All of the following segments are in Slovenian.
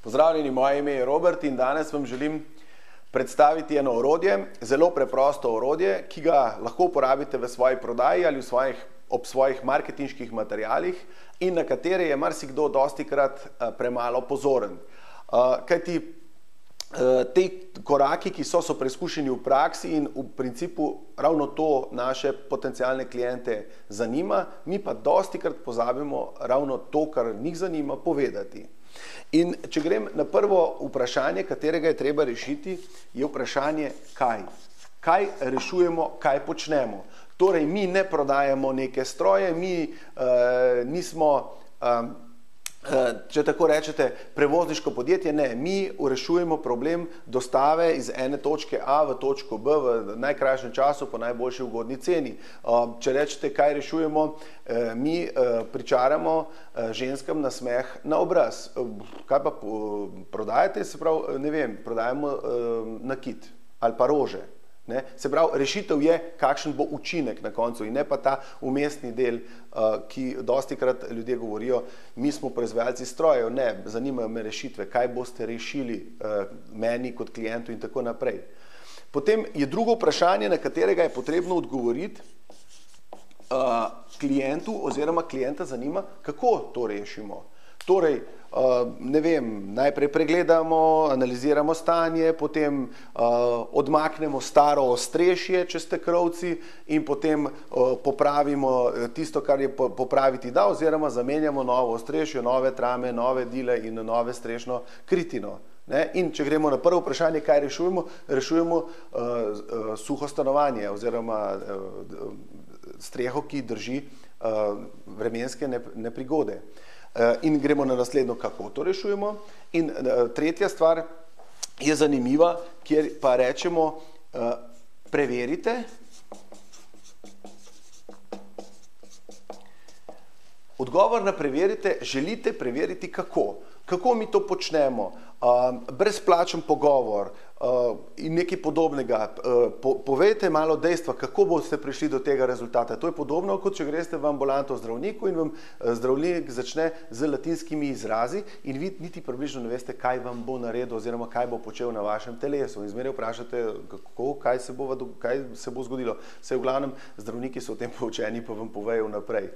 Pozdravljeni, moje ime je Robert in danes vam želim predstaviti eno orodje, zelo preprosto orodje, ki ga lahko uporabite v svoji prodaji ali ob svojih marketinških materialih in na katere je marsikdo dostikrat premalo pozoren. Kajti te koraki, ki so preizkušeni v praksi in v principu ravno to naše potencialne kliente zanima, mi pa dostikrat pozabimo ravno to, kar njih zanima, povedati. In če grem na prvo vprašanje, katerega je treba rešiti, je vprašanje kaj. Kaj rešujemo, kaj počnemo. Torej, mi ne prodajamo neke stroje, mi nismo, če tako rečete, prevozniško podjetje, ne, mi rešujemo problem dostave iz ene točke A v točko B v najkrajšem času po najboljši ugodni ceni. Če rečete, kaj rešujemo, mi pričaramo ženskam nasmeh na obraz. Kaj pa prodajate? Se pravi, ne vem, prodajamo nakit ali pa rože. Se pravi, rešitev je, kakšen bo učinek na koncu in ne pa ta umestni del, ki dostikrat ljudje govorijo, mi smo proizvajalci strojev, ne, zanimajo me rešitve, kaj boste rešili meni kot klientu in tako naprej. Potem je drugo vprašanje, na katerega je potrebno odgovoriti, klientu oziroma klienta zanima, kako to rešimo. Torej, ne vem, najprej pregledamo, analiziramo stanje, potem odmaknemo staro ostrešje, če ste krovci, in potem popravimo tisto, kar je popraviti da, oziroma zamenjamo novo ostrešje, nove trame, nove dile in nove strešno kritino. In če gremo na prvo vprašanje, kaj rešujemo, rešujemo suho stanovanje oziroma streho, ki drži vremenske neprigode. In gremo na naslednjo, kako to rešujemo. In tretja stvar je zanimiva, kjer pa rečemo, preverite, odgovor na preverite, želite preveriti kako. Kako mi to počnemo? Brezplačen pogovor in nekaj podobnega. Povejte malo dejstva, kako boste prišli do tega rezultata. To je podobno, kot če greste v ambulanto zdravniku in vam zdravnik začne z latinskimi izrazi in vi niti približno ne veste, kaj vam bo naredil oziroma kaj bo počel na vašem telesu. In zmeraj vprašate, kako, kaj se bo zgodilo. Saj v glavnem zdravniki so o tem poučeni, pa vam povejo naprej.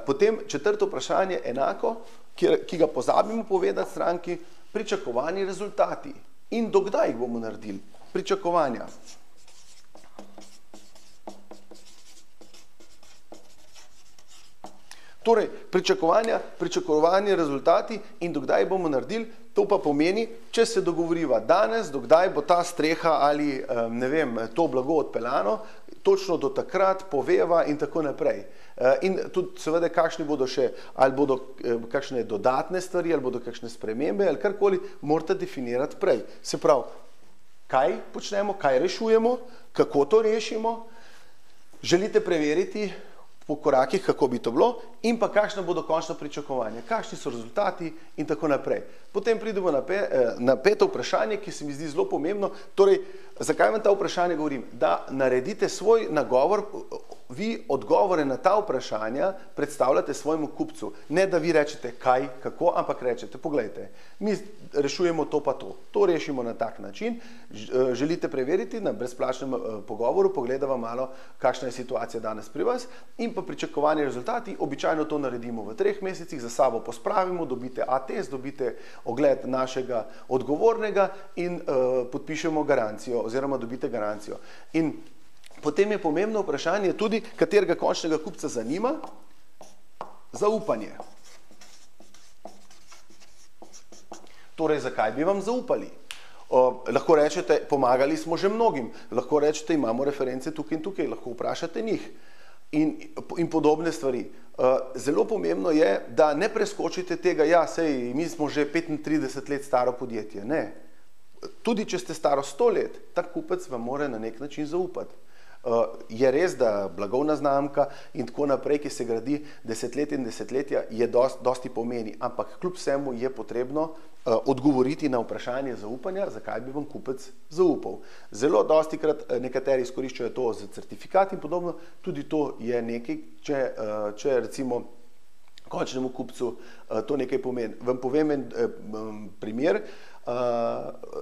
Potem četrto vprašanje, enako, ki ga pozabimo povedati stranki, pričakovani rezultati. In dokdaj jih bomo naredili? Pričakovanja. Torej, pričakovani rezultati in dokdaj bomo naredili, to pa pomeni, če se dogovoriva danes, dokdaj bo ta streha ali, ne vem, to blago odpeljano, točno do takrat poveva in tako naprej. In tudi seveda, kakšni bodo še, ali bodo kakšne dodatne stvari, ali bodo kakšne spremembe, ali karkoli, morate definirati prej. Se pravi, kaj počnemo, kaj rešujemo, kako to rešimo, želite preveriti po korakih, kako bi to bilo, in pa kakšne bodo končno pričakovanja, kakšni so rezultati in tako naprej. Potem pridemo na peto vprašanje, ki se mi zdi zelo pomembno. Torej, zakaj vam ta vprašanje govorim? Da naredite svoj nagovor, vi odgovore na ta vprašanja predstavljate svojemu kupcu. Ne, da vi rečete kaj, kako, ampak rečete, poglejte, mi rešujemo to pa to. To rešimo na tak način. Želite preveriti na brezplačnem pogovoru, pogledava malo, kakšna je situacija danes pri vas in pa pričakovani rezultati. Običajno to naredimo v 3 mesecih, za sabo pospravimo, dobite A-test, dobite ogled našega odgovornega in podpišemo garancijo oziroma dobite garancijo. In potem je pomembno vprašanje tudi, katerega končnega kupca zanima, zaupanje. Torej, zakaj bi vam zaupali? Lahko rečete, pomagali smo že mnogim, lahko rečete, imamo reference tukaj in tukaj, lahko vprašate njih in podobne stvari. Zelo pomembno je, da ne preskočite tega, ja, sej, mi smo že 35 let staro podjetje. Ne. Tudi, če ste staro 100 let, ta kupec vam mora na nek način zaupati. Je res, da blagovna znamka in tako naprej, ki se gradi desetletja in desetletja, je dosti pomeni, ampak kljub vsemu je potrebno odgovoriti na vprašanje zaupanja, zakaj bi vam kupec zaupal. Zelo dostikrat nekateri izkoriščajo to za certifikat in podobno, tudi to je nekaj, če recimo končnemu kupcu to nekaj pomeni. Vam povem en primer.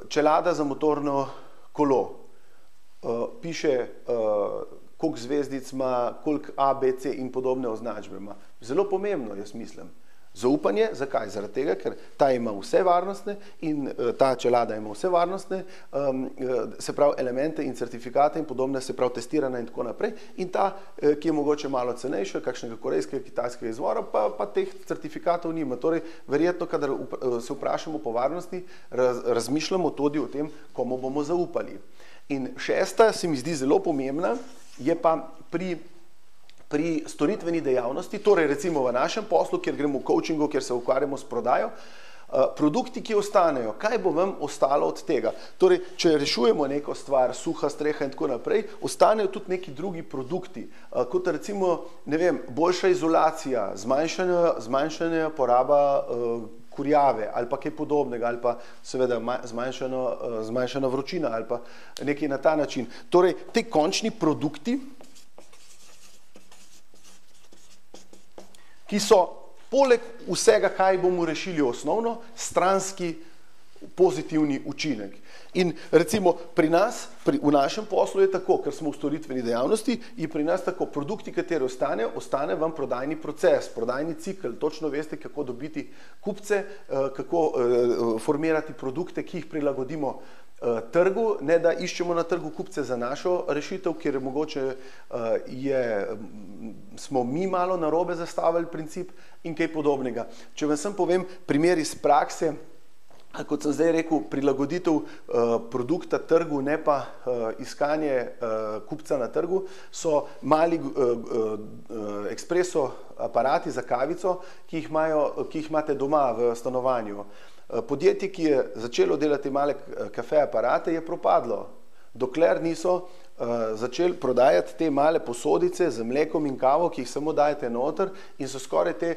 Čelada za motorno kolo. Piše, koliko zvezdic ima, koliko A, B, C in podobne označbe ima. Zelo pomembno, jaz mislim. Zaupanje, zakaj? Zaradi tega, ker ta ima vse varnostne in ta čelada ima vse varnostne, se pravi elemente in certifikate in podobne, se pravi testirana in tako naprej. In ta, ki je mogoče malo cenejša, kakšnega korejskega, kitajskega izvora, pa teh certifikatov nima. Torej, verjetno, kadar se vprašamo po varnosti, razmišljamo tudi o tem, komu bomo zaupali. In šesta, se mi zdi zelo pomembna, je pa pri storitveni dejavnosti, torej recimo v našem poslu, kjer gremo v coachingu, kjer se ukvarjamo s prodajo, produkti, ki ostanejo, kaj bo vam ostalo od tega? Torej, če rešujemo neko stvar, suha streha in tako naprej, ostanejo tudi neki drugi produkti, kot recimo, ne vem, boljša izolacija, zmanjšanja poraba kurjave ali pa kaj podobnega, ali pa seveda zmanjšana vročina ali pa nekaj na ta način. Torej, te končni produkti, ki so poleg vsega, kaj bomo rešili osnovno, stranski pozitivni učinek. In recimo pri nas, v našem poslu je tako, ker smo v storitveni dejavnosti, je pri nas tako, produkti, kateri ostane vam prodajni proces, prodajni cikl, točno veste, kako dobiti kupce, kako formirati produkte, ki jih prilagodimo trgu, ne da iščemo na trgu kupce za našo rešitev, kjer mogoče smo mi malo narobe zastavili princip in kaj podobnega. Če vam sem povem primer iz prakse, kot sem zdaj rekel, prilagoditev produkta trgu, ne pa iskanje kupca na trgu, so mali ekspreso aparati za kavico, ki jih imate doma v stanovanju. Podjetje, ki je začelo delati male kafe aparate, je propadlo, dokler niso začeli prodajati te male posodice z mlekom in kavo, ki jih samo dajete noter in so skoraj te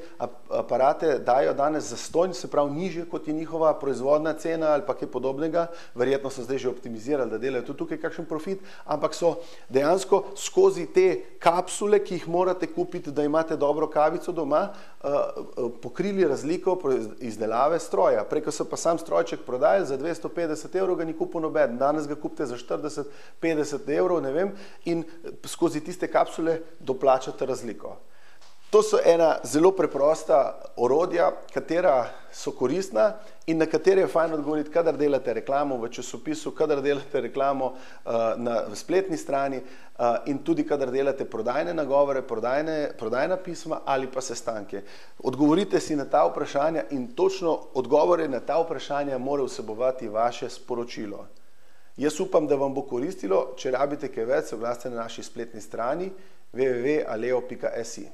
aparate dajo danes zastonj, se pravi nižje, kot je njihova proizvodna cena ali pa kaj podobnega. Verjetno so zdaj že optimizirali, da delajo tudi tukaj kakšen profit, ampak so dejansko skozi te kapsule, ki jih morate kupiti, da imate dobro kavico doma, pokrili razliko izdelave stroja. Preko so pa sam strojček prodajali za 250 evrov, ga ni kupil noben. Danes ga kupite za 40-50 evrov, ne vem, in skozi tiste kapsule doplačate razliko. To so ena zelo preprosta orodja, katera so koristna in na katere je fajn odgovoriti, kadar delate reklamo v časopisu, kadar delate reklamo na spletni strani in tudi kadar delate prodajne nagovore, prodajna pisma ali pa sestanke. Odgovorite si na ta vprašanja in točno odgovore na ta vprašanja mora vsebovati vaše sporočilo. Jaz upam, da vam bo koristilo. Če rabite kaj več, se oglasite na naši spletni strani www.aleo.si.